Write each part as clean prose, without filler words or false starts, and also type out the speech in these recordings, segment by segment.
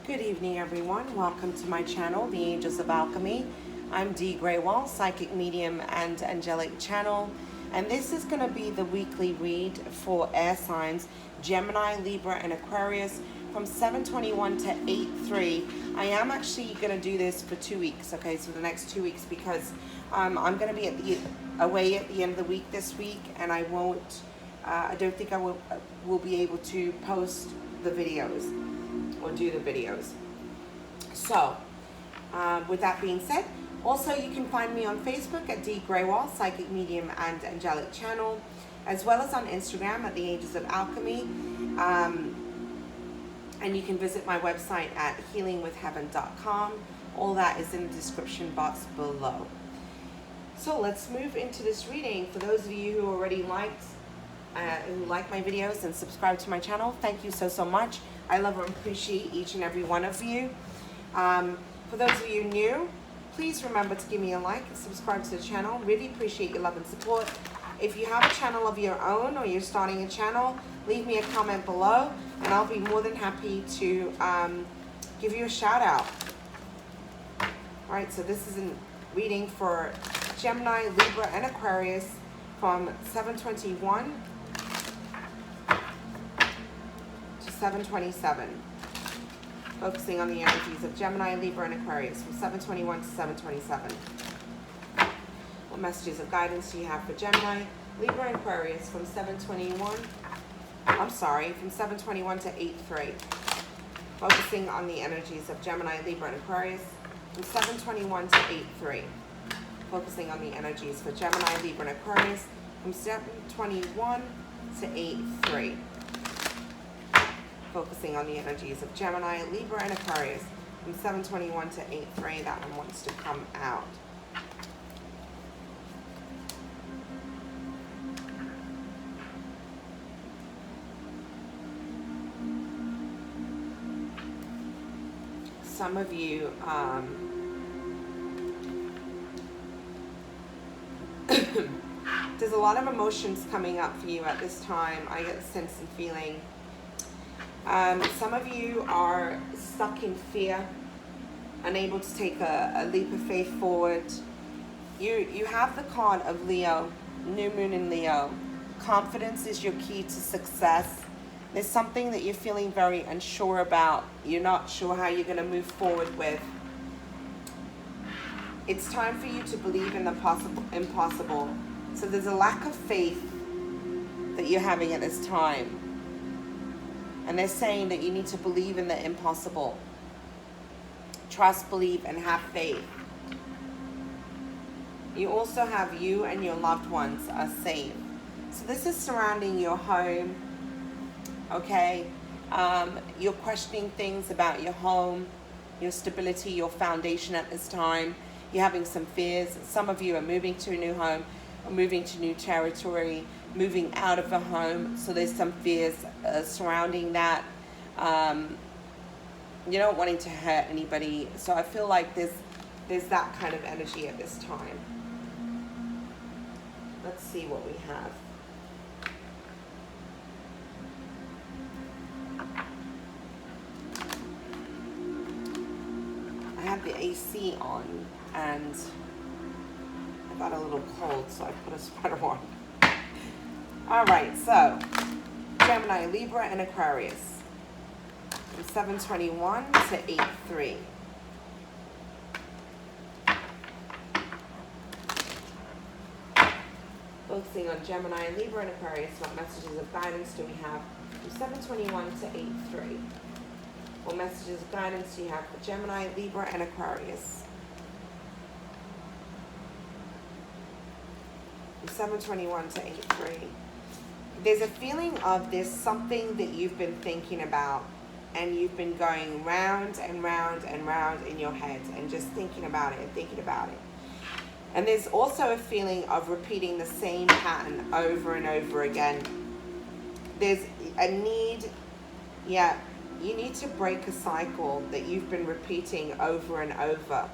Good evening, everyone. Welcome to my channel, the Angels of Alchemy. I'm Dee Grewal, psychic medium and angelic channel, and this is going to be the weekly read for air signs Gemini, Libra, and Aquarius from 7/21 to 8/3. I am actually going to do this for 2 weeks, okay, so the next 2 weeks, because I'm going to be away at the end of the week this week, and I don't think I will be able to post the videos or do the videos. So with that being said, also you can find me on Facebook at Dee Grewal, psychic medium and angelic channel, as well as on Instagram at the Angels of Alchemy, and you can visit my website at healingwithheaven.com. All that is in the description box below. So let's move into this reading. For those of you who already who like my videos and subscribe to my channel, thank you so much. I love and appreciate each and every one of you. For those of you new, please remember to give me a like and subscribe to the channel. Really appreciate your love and support. If you have a channel of your own or you're starting a channel, leave me a comment below and I'll be more than happy to give you a shout out. All right, so this is a reading for Gemini, Libra, and Aquarius from 7/21 to 7/27. Focusing on the energies of Gemini, Libra, and Aquarius from 7/21 to 7/27. What messages of guidance do you have for Gemini, Libra, and Aquarius from 7/21 to 8/3. Focusing on the energies of Gemini, Libra, and Aquarius from 7/21 to 8/3. Focusing on the energies for Gemini, Libra, and Aquarius from 7/21 to 8/3. Focusing on the energies of Gemini, Libra, and Aquarius from 7/21 to 8/3. That one wants to come out. Some of you there's a lot of emotions coming up for you at this time. I get the sense and feeling. Some of you are stuck in fear, unable to take a leap of faith forward. You have the card of Leo, new moon in Leo. Confidence is your key to success. There's something that you're feeling very unsure about. You're not sure how you're going to move forward with. It's time for you to believe in the impossible. So there's a lack of faith that you're having at this time. And they're saying that you need to believe in the impossible. Trust, believe, and have faith. You also have you and your loved ones are safe. So this is surrounding your home. Okay? You're questioning things about your home, your stability, your foundation at this time. You're having some fears. Some of you are moving to a new home, or moving to new territory, moving out of a home. So there's some fears surrounding that. You're not wanting to hurt anybody. So I feel like there's that kind of energy at this time. Let's see what we have. I have the AC on and I got a little cold, so I put a sweater on. All right, so Gemini, Libra, and Aquarius from 7/21 to 8/3. Focusing on Gemini, Libra, and Aquarius, what messages of guidance do we have from 7/21 to 8/3? What messages of guidance do you have for Gemini, Libra, and Aquarius? From 7/21 to 8/3. There's a feeling of there's something that you've been thinking about and you've been going round and round and round in your head and just thinking about it and thinking about it. And there's also a feeling of repeating the same pattern over and over again. There's a need, you need to break a cycle that you've been repeating over and over.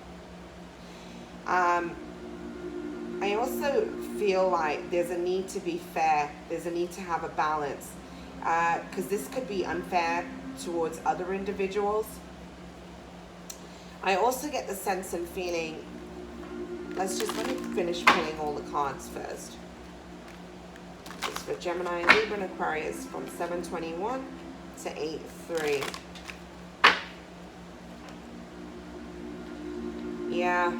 I also feel like there's a need to be fair. There's a need to have a balance. Because this could be unfair towards other individuals. I also get the sense and feeling, let me finish pulling all the cards first. It's for Gemini, Libra, and Aquarius from 7/21 to 8/3. Yeah.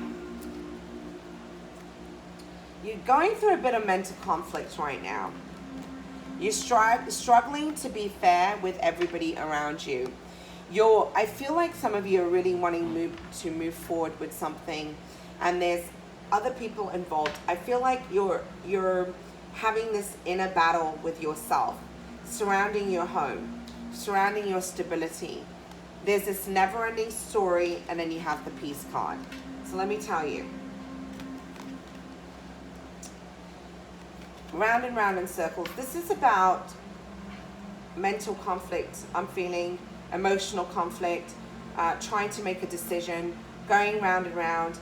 You're going through a bit of mental conflict right now. You're struggling to be fair with everybody around you. I feel like some of you are really wanting to move forward with something, and there's other people involved. I feel like you're having this inner battle with yourself, surrounding your home, surrounding your stability. There's this never-ending story, and then you have the peace card. So let me tell you. Round and round in circles. This is about mental conflict. I'm feeling emotional conflict, trying to make a decision, going round and round,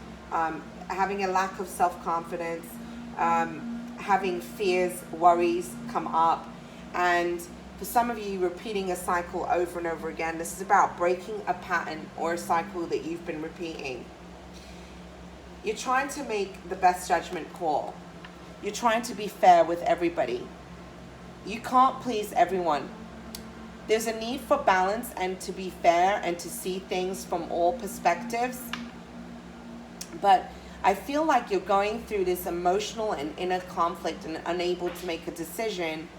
having a lack of self-confidence, having fears, worries come up, and for some of you, repeating a cycle over and over again. This is about breaking a pattern or a cycle that you've been repeating. You're trying to make the best judgment call. You're trying to be fair with everybody. You can't please everyone. There's a need for balance and to be fair and to see things from all perspectives. But I feel like you're going through this emotional and inner conflict and unable to make a decision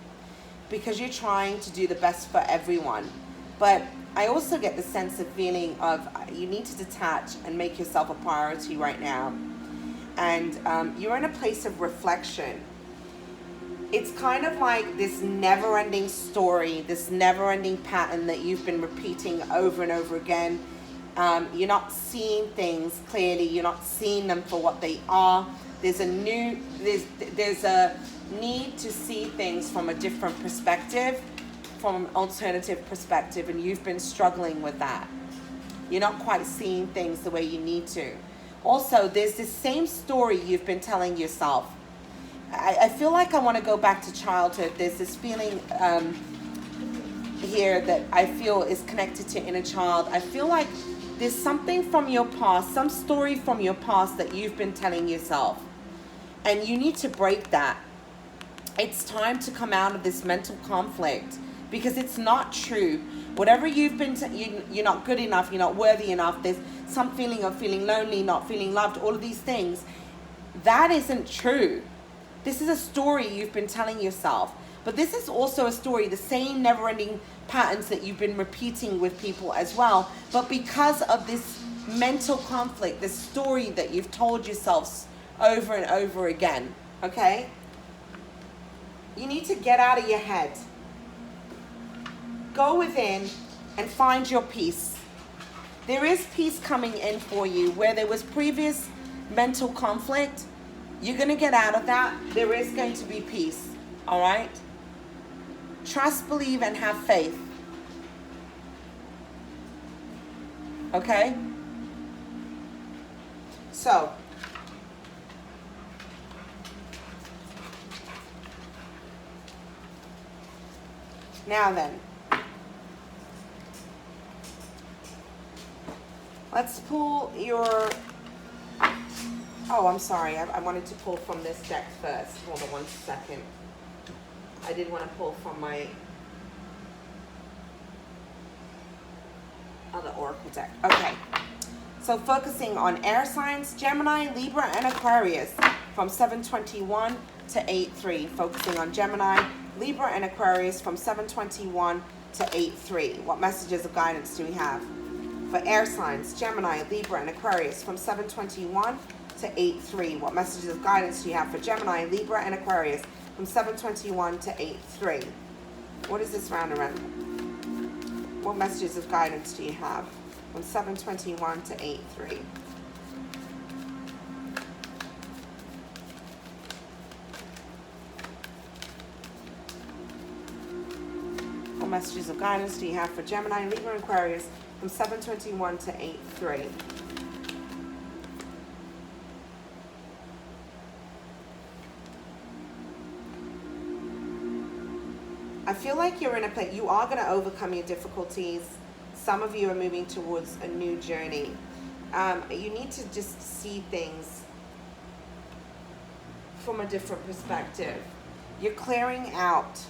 because you're trying to do the best for everyone. But I also get the sense of feeling of you need to detach and make yourself a priority right now. And you're in a place of reflection. It's kind of like this never-ending story, this never-ending pattern that you've been repeating over and over again. You're not seeing things clearly. You're not seeing them for what they are. There's a need to see things from a different perspective, from an alternative perspective, and you've been struggling with that. You're not quite seeing things the way you need to. Also, there's this same story you've been telling yourself. I feel like I want to go back to childhood. There's this feeling here that I feel is connected to inner child. I feel like there's something from your past, some story from your past that you've been telling yourself. And you need to break that. It's time to come out of this mental conflict because it's not true. Whatever you've been, you're not good enough, you're not worthy enough, there's some feeling of feeling lonely, not feeling loved, all of these things. That isn't true. This is a story you've been telling yourself. But this is also a story, the same never-ending patterns that you've been repeating with people as well. But because of this mental conflict, this story that you've told yourselves over and over again, okay? You need to get out of your head. Go within and find your peace. There is peace coming in for you where there was previous mental conflict. You're going to get out of that. There is going to be peace. All right? Trust, believe, and have faith. Okay? So, now then, let's pull your... Oh, I'm sorry. I wanted to pull from this deck first. Hold on one second. I did want to pull from my other oracle deck. Okay. So focusing on air signs, Gemini, Libra, and Aquarius from 7/21 to 8/3. Focusing on Gemini, Libra, and Aquarius from 7/21 to 8/3. What messages of guidance do we have? For air signs, Gemini, Libra, and Aquarius from 7/21 to 8/3. What messages of guidance do you have for Gemini, Libra, and Aquarius from 7/21 to 8/3? What is this round around? What messages of guidance do you have from 7/21 to 8/3? What messages of guidance do you have for Gemini, Libra, and Aquarius from 7/21 to 8/3? I feel like you're in a place, you are going to overcome your difficulties. Some of you are moving towards a new journey. You need to just see things from a different perspective. You're clearing out.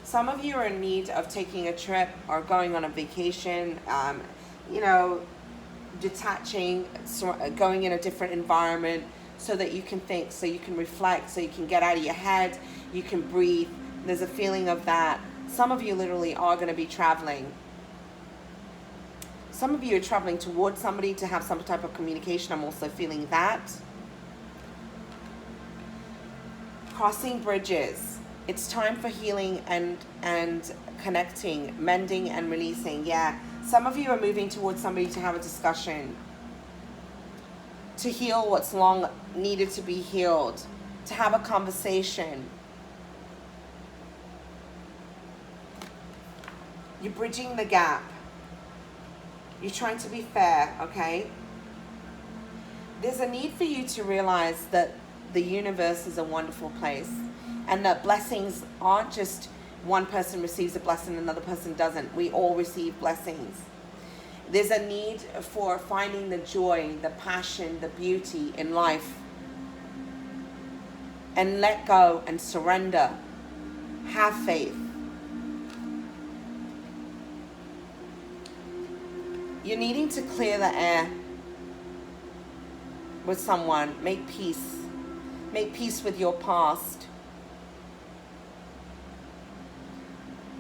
Some of you are in need of taking a trip or going on a vacation, you know, detaching, going in a different environment so that you can think, so you can reflect, so you can get out of your head, you can breathe. There's a feeling of that. Some of you literally are going to be traveling. Some of you are traveling towards somebody to have some type of communication. I'm also feeling that. Crossing bridges. It's time for healing and connecting, mending and releasing. Yeah, some of you are moving towards somebody to have a discussion, to heal what's long needed to be healed, to have a conversation. You're bridging the gap. You're trying to be fair, okay? There's a need for you to realize that the universe is a wonderful place, and that blessings aren't just one person receives a blessing and another person doesn't. We all receive blessings. There's a need for finding the joy, the passion, the beauty in life, and let go and surrender. Have faith. You're needing to clear the air with someone. Make peace. Make peace with your past.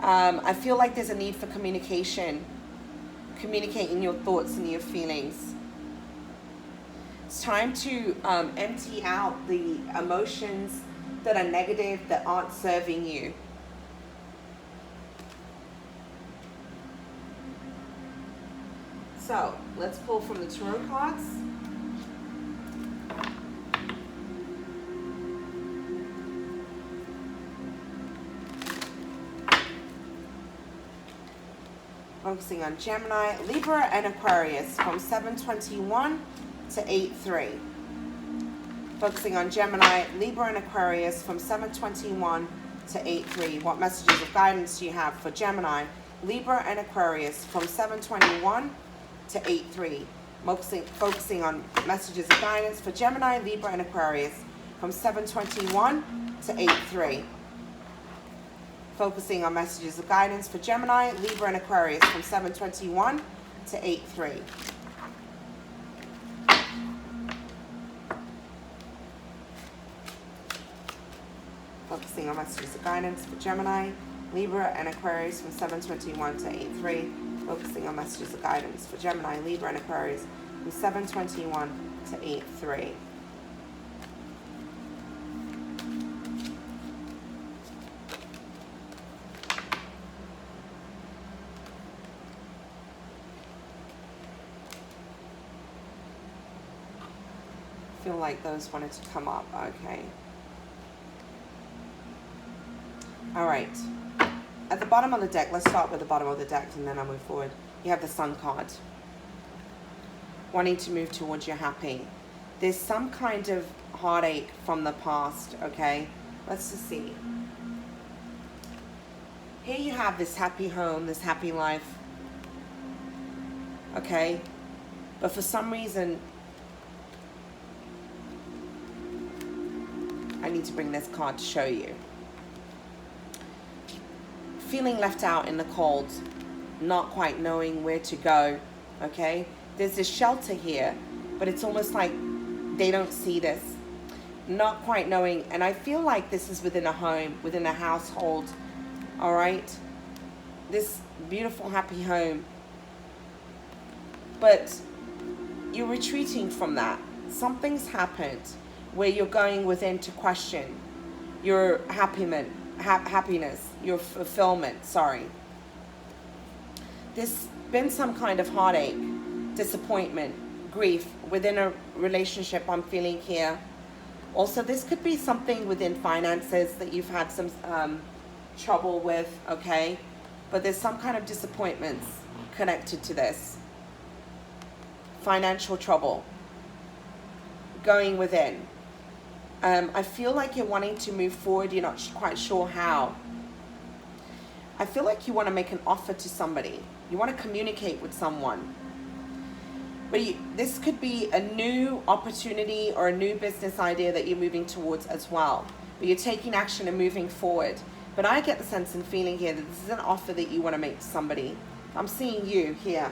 I feel like there's a need for communication. Communicating your thoughts and your feelings. It's time to empty out the emotions that are negative, that aren't serving you. So, let's pull from the tarot cards. Focusing on Gemini, Libra, and Aquarius from 7/21 to 8/3. Focusing on Gemini, Libra, and Aquarius from 7/21 to 8/3. What messages of guidance do you have for Gemini, Libra, and Aquarius from 7/21 to 8/3? Focusing on messages of guidance for Gemini, Libra, and Aquarius from 7/21 to 8/3. Focusing on messages of guidance for Gemini, Libra, and Aquarius from 7/21 to 8/3. Focusing on messages of guidance for Gemini, Libra, and Aquarius from 7/21 to 8/3. Focusing on messages of guidance for Gemini, Libra, and Aquarius from 7/21 to 8/3. Feel like those wanted to come up. Okay. All right. At the bottom of the deck, let's start with the bottom of the deck and then I'll move forward. You have the Sun card. Wanting to move towards your happy. There's some kind of heartache from the past, okay? Let's just see. Here you have this happy home, this happy life. Okay? But for some reason, I need to bring this card to show you. Feeling left out in the cold, not quite knowing where to go, okay? There's this shelter here, but it's almost like they don't see this. Not quite knowing, and I feel like this is within a home, within a household, all right? This beautiful, happy home. But you're retreating from that. Something's happened where you're going within to question your happiness, your fulfillment, sorry. There's been some kind of heartache, disappointment, grief within a relationship I'm feeling here. Also, this could be something within finances that you've had some trouble with, okay? But there's some kind of disappointments connected to this. Financial trouble. Going within. I feel like you're wanting to move forward. You're not quite sure how. I feel like you want to make an offer to somebody. You want to communicate with someone. But this could be a new opportunity or a new business idea that you're moving towards as well. But you're taking action and moving forward. But I get the sense and feeling here that this is an offer that you want to make to somebody. I'm seeing you here.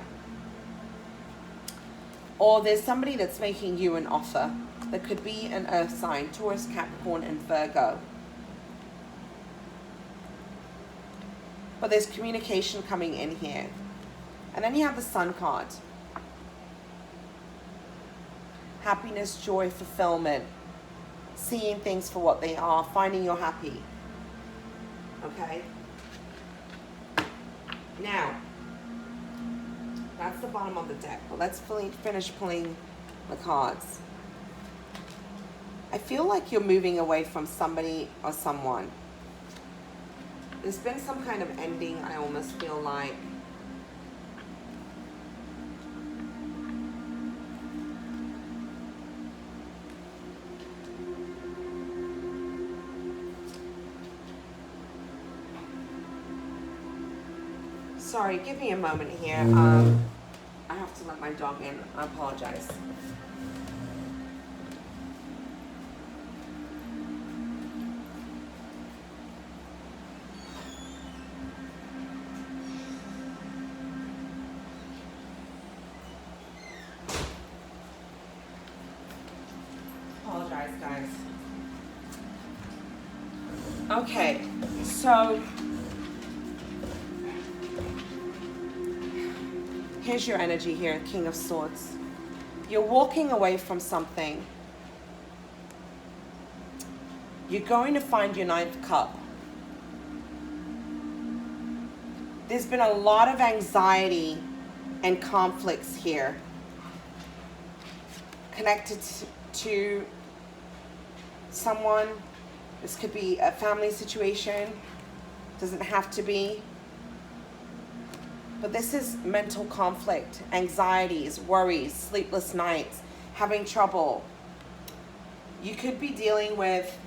Or there's somebody that's making you an offer. That could be an earth sign, Taurus, Capricorn, and Virgo. But there's communication coming in here. And then you have the Sun card. Happiness, joy, fulfillment. Seeing things for what they are. Finding you're happy. Okay? Now, that's the bottom of the deck. But let's finish pulling the cards. I feel like you're moving away from somebody or someone. There's been some kind of ending, I almost feel like. Sorry, give me a moment here. I have to let my dog in. I apologize. Apologize, guys. Okay, so here's your energy here, King of Swords. You're walking away from something. You're going to find your ninth cup. There's been a lot of anxiety and conflicts here. Connected to someone. This could be a family situation. Doesn't have to be. But this is mental conflict, anxieties, worries, sleepless nights, having trouble. You could be dealing with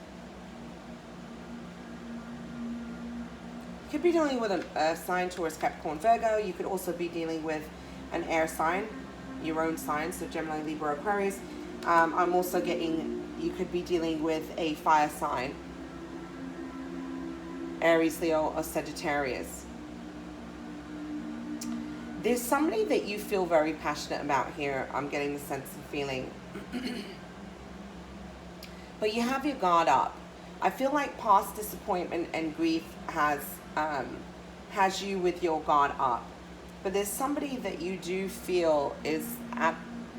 an earth sign, Taurus, Capricorn, Virgo. You could also be dealing with an air sign, your own sign, so Gemini, Libra, Aquarius. I'm also getting, you could be dealing with a fire sign, Aries, Leo, or Sagittarius. There's somebody that you feel very passionate about here. I'm getting the sense of feeling. But you have your guard up. I feel like past disappointment and grief has you with your guard up. But there's somebody that you do feel there's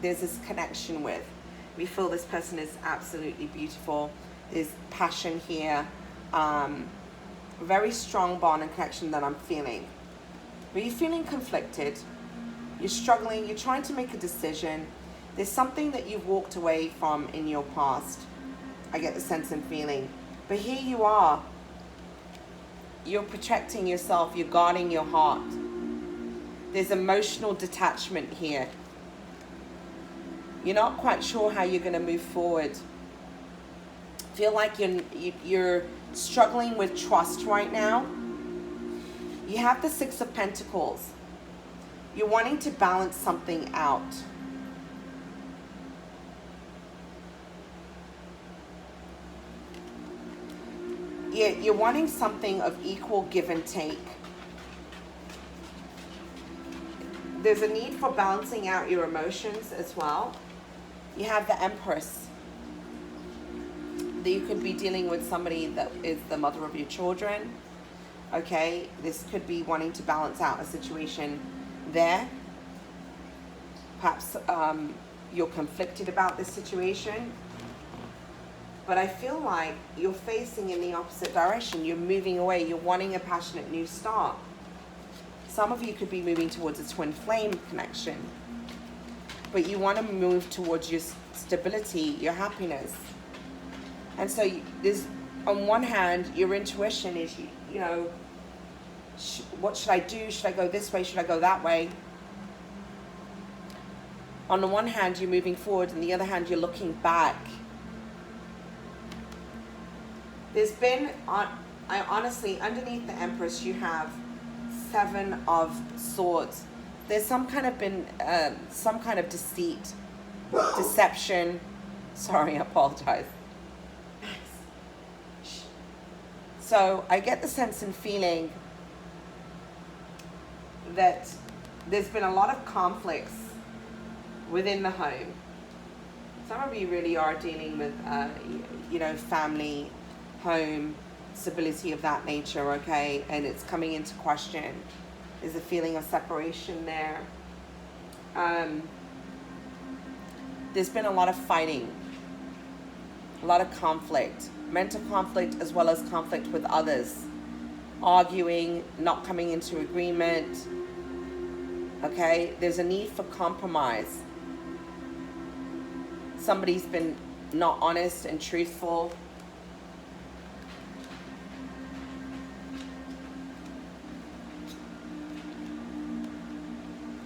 this connection with. We feel this person is absolutely beautiful. There's passion here. Very strong bond and connection that I'm feeling. But you're feeling conflicted. You're struggling. You're trying to make a decision. There's something that you've walked away from in your past. I get the sense and feeling. But here you are. You're protecting yourself. You're guarding your heart. There's emotional detachment here. You're not quite sure how you're going to move forward. Feel like you're struggling with trust right now. You have the Six of Pentacles. You're wanting to balance something out. You're wanting something of equal give and take. There's a need for balancing out your emotions as well. You have the Empress. That you could be dealing with somebody that is the mother of your children. Okay, this could be wanting to balance out a situation there. Perhaps you're conflicted about this situation. But I feel like you're facing in the opposite direction. You're moving away. You're wanting a passionate new start. Some of you could be moving towards a twin flame connection. But you want to move towards your stability, your happiness. And so there's, on one hand, your intuition is, you know, what should I do? Should I go this way? Should I go that way? On the one hand, you're moving forward, and the other hand, you're looking back. There's been, honestly, underneath the Empress, you have 7 of Swords. there's some kind of deceit, deception. Sorry, I apologize. So I get the sense and feeling that there's been a lot of conflicts within the home. Some of you really are dealing with, family, home, stability of that nature, okay? And it's coming into question. There's a feeling of separation there. There's been a lot of fighting, a lot of conflict, mental conflict as well as conflict with others, arguing, not coming into agreement, okay? There's a need for compromise. Somebody's been not honest and truthful.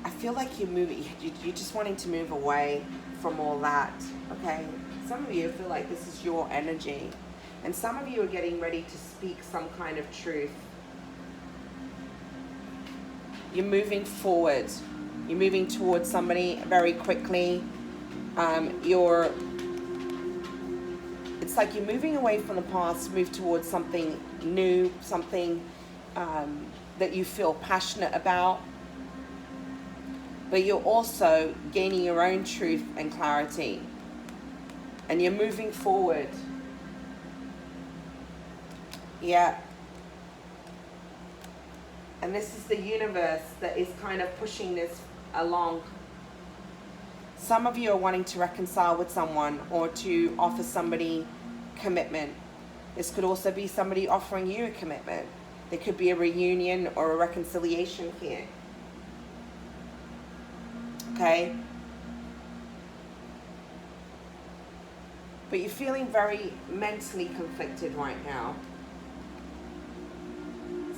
I feel like you're just wanting to move away from all that, okay? Some of you feel like this is your energy, and some of you are getting ready to speak some kind of truth. You're moving forward. You're moving towards somebody very quickly. It's like you're moving away from the past, move towards something new, something that you feel passionate about. But you're also gaining your own truth and clarity. And you're moving forward. Yeah. And this is the universe that is kind of pushing this along. Some of you are wanting to reconcile with someone or to offer somebody commitment. This could also be somebody offering you a commitment. There could be a reunion or a reconciliation here. Okay? But you're feeling very mentally conflicted right now.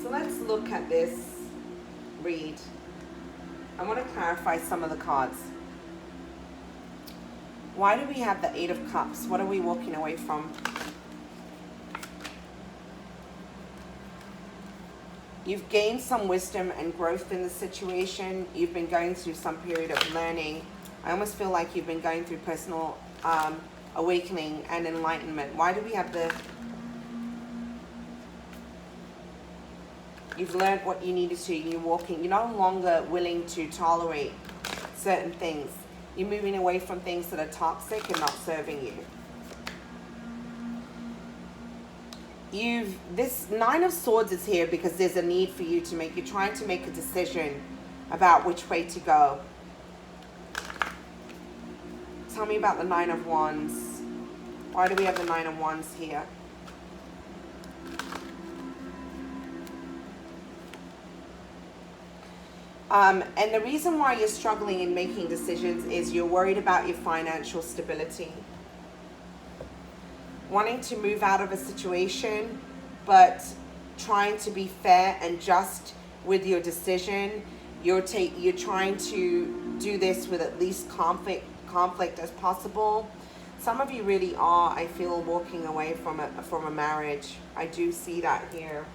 So let's look at this read. I want to clarify some of the cards. Why do we have the Eight of Cups? What are we walking away from? You've gained some wisdom and growth in the situation. You've been going through some period of learning. I almost feel like you've been going through personal awakening and enlightenment. Why do we have the... You've learned what you needed to. You're walking. You're no longer willing to tolerate certain things. You're moving away from things that are toxic and not serving you. This Nine of Swords is here because there's a need for you to make. You're trying to make a decision about which way to go. Tell me about the Nine of Wands. Why do we have the Nine of Wands here? And the reason why you're struggling in making decisions is you're worried about your financial stability. Wanting to move out of a situation, but trying to be fair and just with your decision. You're trying to do this with at least conflict as possible. Some of you really are, I feel, walking away from a marriage. I do see that here.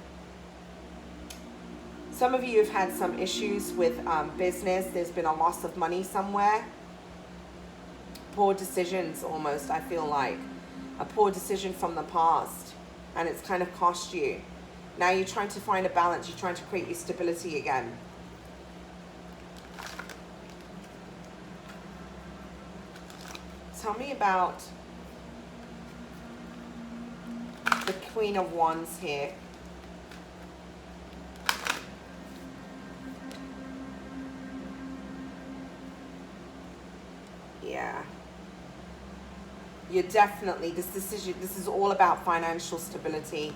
Some of you have had some issues with business. There's been a loss of money somewhere. Poor decisions almost, I feel like. A poor decision from the past. And it's kind of cost you. Now you're trying to find a balance. You're trying to create your stability again. Tell me about the Queen of Wands here. Yeah. You're definitely, this is all about financial stability.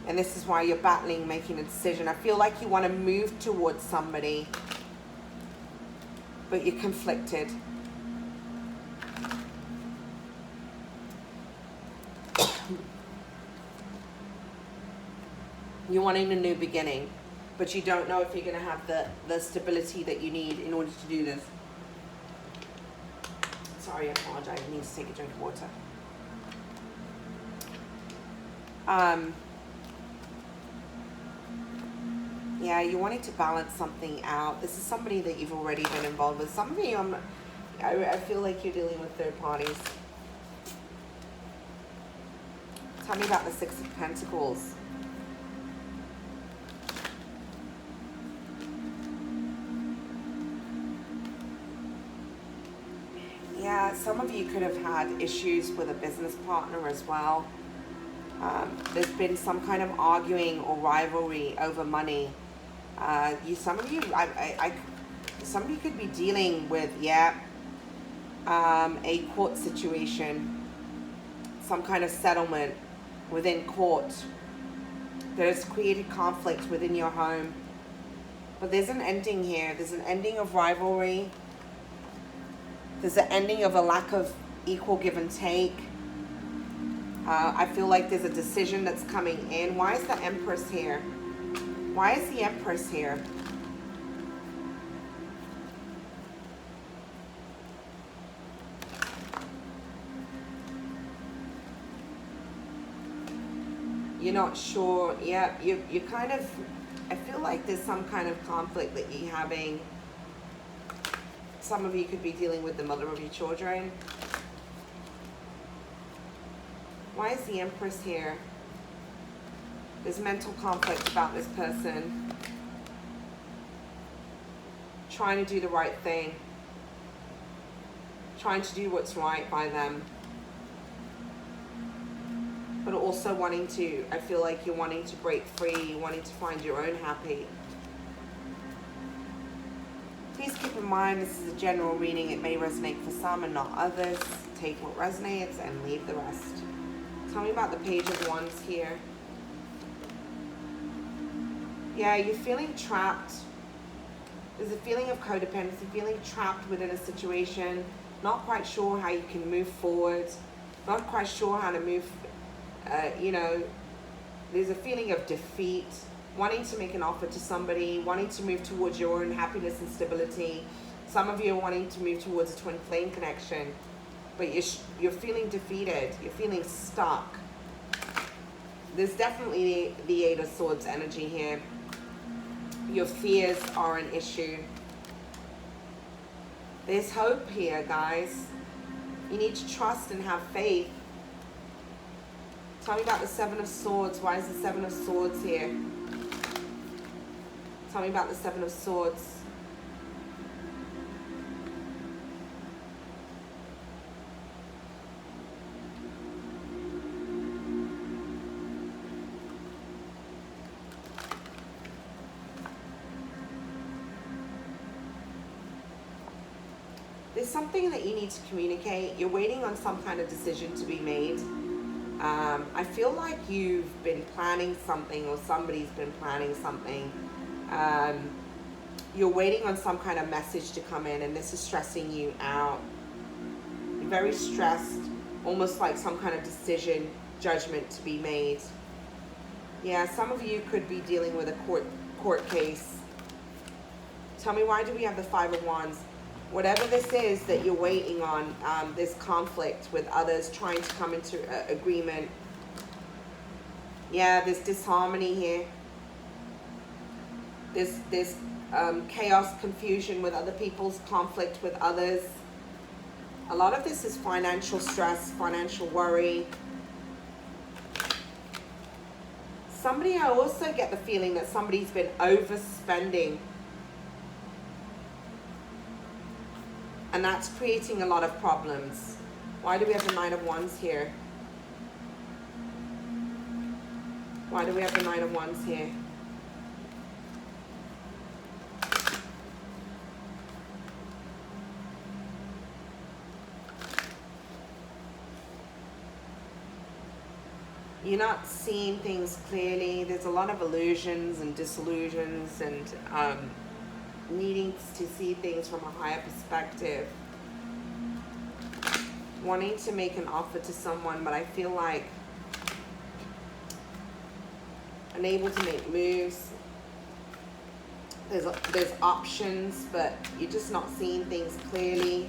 And this is why you're battling making a decision. I feel like you want to move towards somebody, but you're conflicted. You're wanting a new beginning, but you don't know if you're going to have the stability that you need in order to do this. Sorry, I apologize. I need to take a drink of water. Yeah, you're wanting to balance something out. This is somebody that you've already been involved with. Some of you, I feel like you're dealing with third parties. Tell me about the Six of Pentacles. Yeah, some of you could have had issues with a business partner as well. There's been some kind of arguing or rivalry over money. Some of you could be dealing with, a court situation, some kind of settlement within court that has created conflict within your home. But there's an ending here. There's an ending of rivalry. There's an ending of a lack of equal give and take. I feel like there's a decision that's coming in. Why is the Empress here? Why is the Empress here? You're not sure. Yeah, you kind of, I feel like there's some kind of conflict that you're having. Some of you could be dealing with the mother of your children. Why is the Empress here? There's mental conflict about this person. Trying to do the right thing. Trying to do what's right by them. But also wanting to, I feel like you're wanting to break free, wanting to find your own happy. Please keep in mind this is a general reading. It may resonate for some and not others. Take what resonates and leave the rest. Tell me about the Page of Wands here. Yeah, you're feeling trapped. There's a feeling of codependency, feeling trapped within a situation. Not quite sure how you can move forward. Not quite sure how to move, there's a feeling of defeat. Wanting to make an offer to somebody, wanting to move towards your own happiness and stability. Some of you are wanting to move towards a twin flame connection, but you're feeling defeated. You're feeling stuck. There's definitely the Eight of Swords energy here. Your fears are an issue. There's hope here, guys. You need to trust and have faith. Tell me about the Seven of Swords. Why is the Seven of Swords here? Tell me about the Seven of Swords. There's something that you need to communicate. You're waiting on some kind of decision to be made. I feel like you've been planning something, or somebody's been planning something. You're waiting on some kind of message to come in, and this is stressing you out. You're very stressed, almost like some kind of decision, judgment to be made. Yeah, some of you could be dealing with a court case. Tell me, why do we have the Five of Wands? Whatever this is that you're waiting on, this conflict with others, trying to come into agreement. Yeah, there's disharmony here. There's chaos, confusion with other people's, conflict with others. A lot of this is financial stress, financial worry. Somebody, I also get the feeling that somebody's been overspending. And that's creating a lot of problems. Why do we have the Nine of Wands here? Why do we have the Nine of Wands here? You're not seeing things clearly. There's a lot of illusions and disillusions and needing to see things from a higher perspective. Wanting to make an offer to someone, but I feel like unable to make moves. There's options, but you're just not seeing things clearly.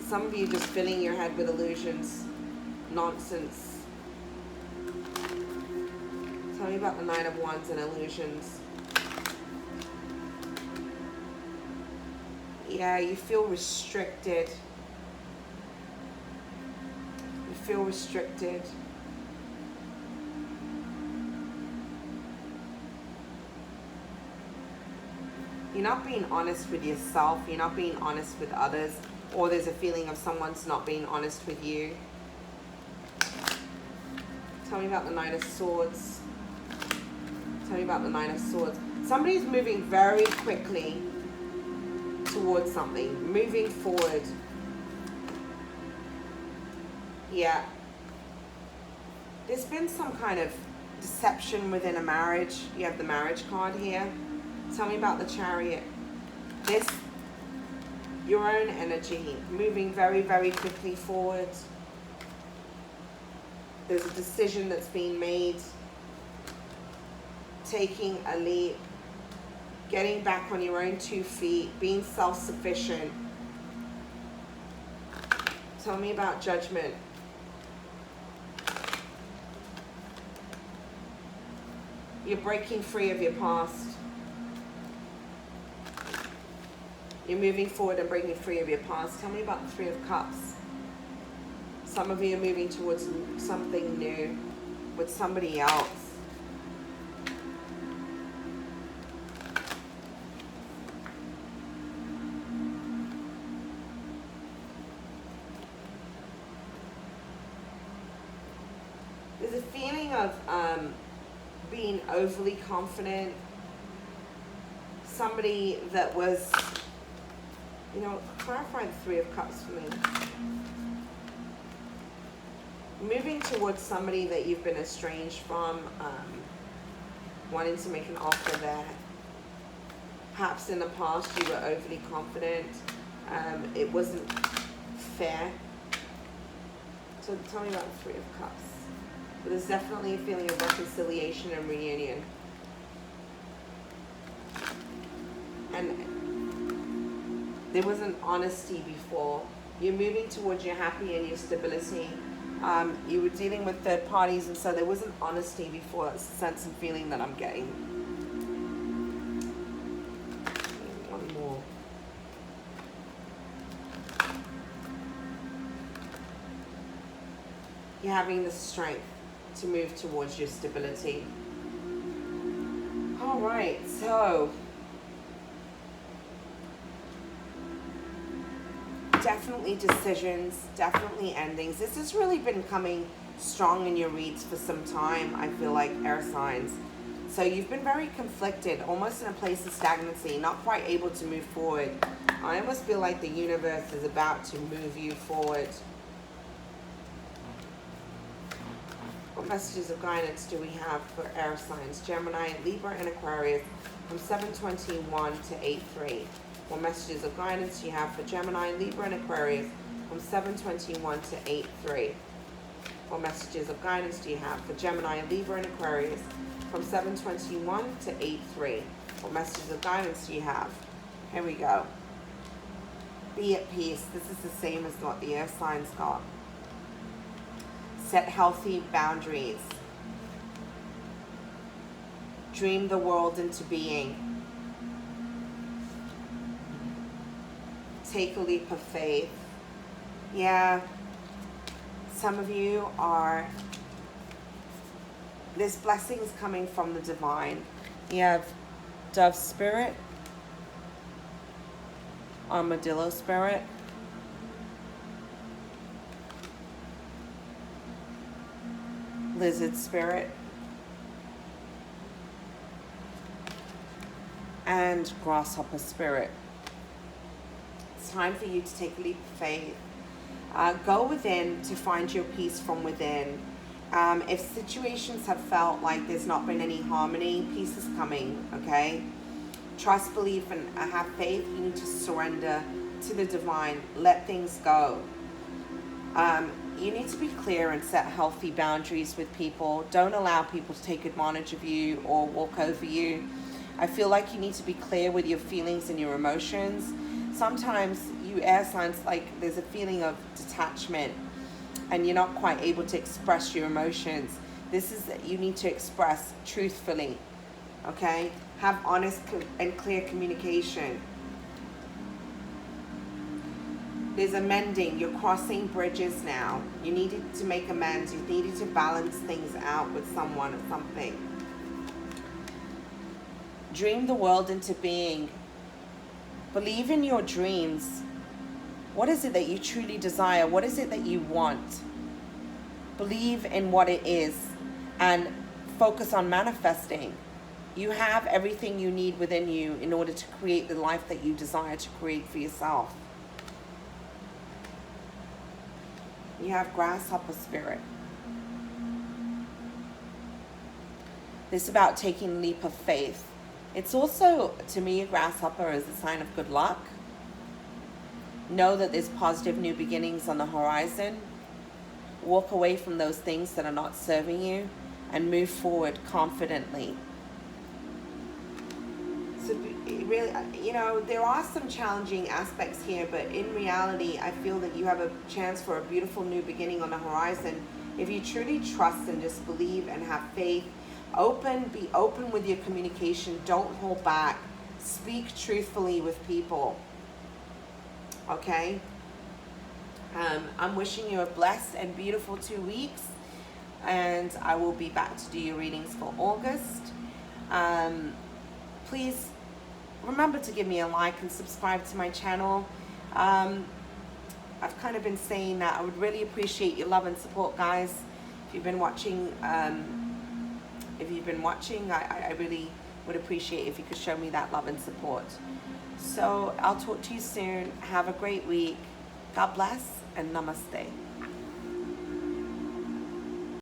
Some of you just filling your head with illusions, nonsense. Tell me about the Nine of Wands and illusions. Yeah, you feel restricted. You feel restricted. You're not being honest with yourself. You're not being honest with others. Or there's a feeling of someone's not being honest with you. Tell me about the Nine of Swords. Tell me about the Nine of Swords. Somebody's moving very quickly towards something. Moving forward. Yeah. There's been some kind of deception within a marriage. You have the Marriage card here. Tell me about the Chariot. This, your own energy, moving very, very quickly forward. There's a decision that's being made. Taking a leap. Getting back on your own 2 feet. Being self-sufficient. Tell me about Judgment. You're breaking free of your past. You're moving forward and breaking free of your past. Tell me about the Three of Cups. Some of you are moving towards something new with somebody else. There's a feeling of being overly confident. Somebody that was, you know, clarify the Three of Cups for me. Moving towards somebody that you've been estranged from, wanting to make an offer there. Perhaps in the past you were overly confident. It wasn't fair. So tell me about the Three of Cups. But there's definitely a feeling of reconciliation and reunion. And there wasn't honesty before. You're moving towards your happy and your stability. You were dealing with third parties, and so there wasn't honesty before. That's the sense and feeling that I'm getting. One more. You're having the strength to move towards your stability. All right, so definitely decisions, definitely endings. This has really been coming strong in your reads for some time, I feel like, air signs. So you've been very conflicted, almost in a place of stagnancy, not quite able to move forward. I almost feel like the universe is about to move you forward. What messages of guidance do we have for air signs? Gemini, Libra, and Aquarius from 7/21 to 8/3. What messages of guidance do you have for Gemini, Libra, and Aquarius from 7/21 to 8/3? What messages of guidance do you have for Gemini, Libra, and Aquarius from 7/21 to 8/3? What messages of guidance do you have? Here we go. Be at peace. This is the same as what the air signs got. Set healthy boundaries. Dream the world into being. Take a leap of faith. Yeah, some of you are, there's blessings coming from the divine. You have dove spirit, armadillo spirit, lizard spirit, and grasshopper spirit. It's time for you to take a leap of faith. Go within to find your peace from within. If situations have felt like there's not been any harmony, peace is coming, okay? Trust, believe, and have faith. You need to surrender to the divine. Let things go. You need to be clear and set healthy boundaries with people. Don't allow people to take advantage of you or walk over you. I feel like you need to be clear with your feelings and your emotions. Sometimes you air signs, like there's a feeling of detachment and you're not quite able to express your emotions. This is that you need to express truthfully, okay? Have honest and clear communication. There's a mending. You're crossing bridges now. You needed to make amends. You needed to balance things out with someone or something. Dream the world into being. Believe in your dreams. What is it that you truly desire? What is it that you want? Believe in what it is and focus on manifesting. You have everything you need within you in order to create the life that you desire to create for yourself. You have grasshopper spirit. This is about taking a leap of faith. It's also, to me, a grasshopper is a sign of good luck. Know that there's positive new beginnings on the horizon. Walk away from those things that are not serving you and move forward confidently. So really, you know, there are some challenging aspects here, but in reality, I feel that you have a chance for a beautiful new beginning on the horizon. If you truly trust and just believe and have faith, be open with your communication. Don't hold back. Speak truthfully with people. Okay? I'm wishing you a blessed and beautiful 2 weeks, and I will be back to do your readings for August. Please remember to give me a like and subscribe to my channel. I've kind of been saying that I would really appreciate your love and support, guys. If you've been watching, I really would appreciate if you could show me that love and support. So I'll talk to you soon. Have a great week. God bless and namaste.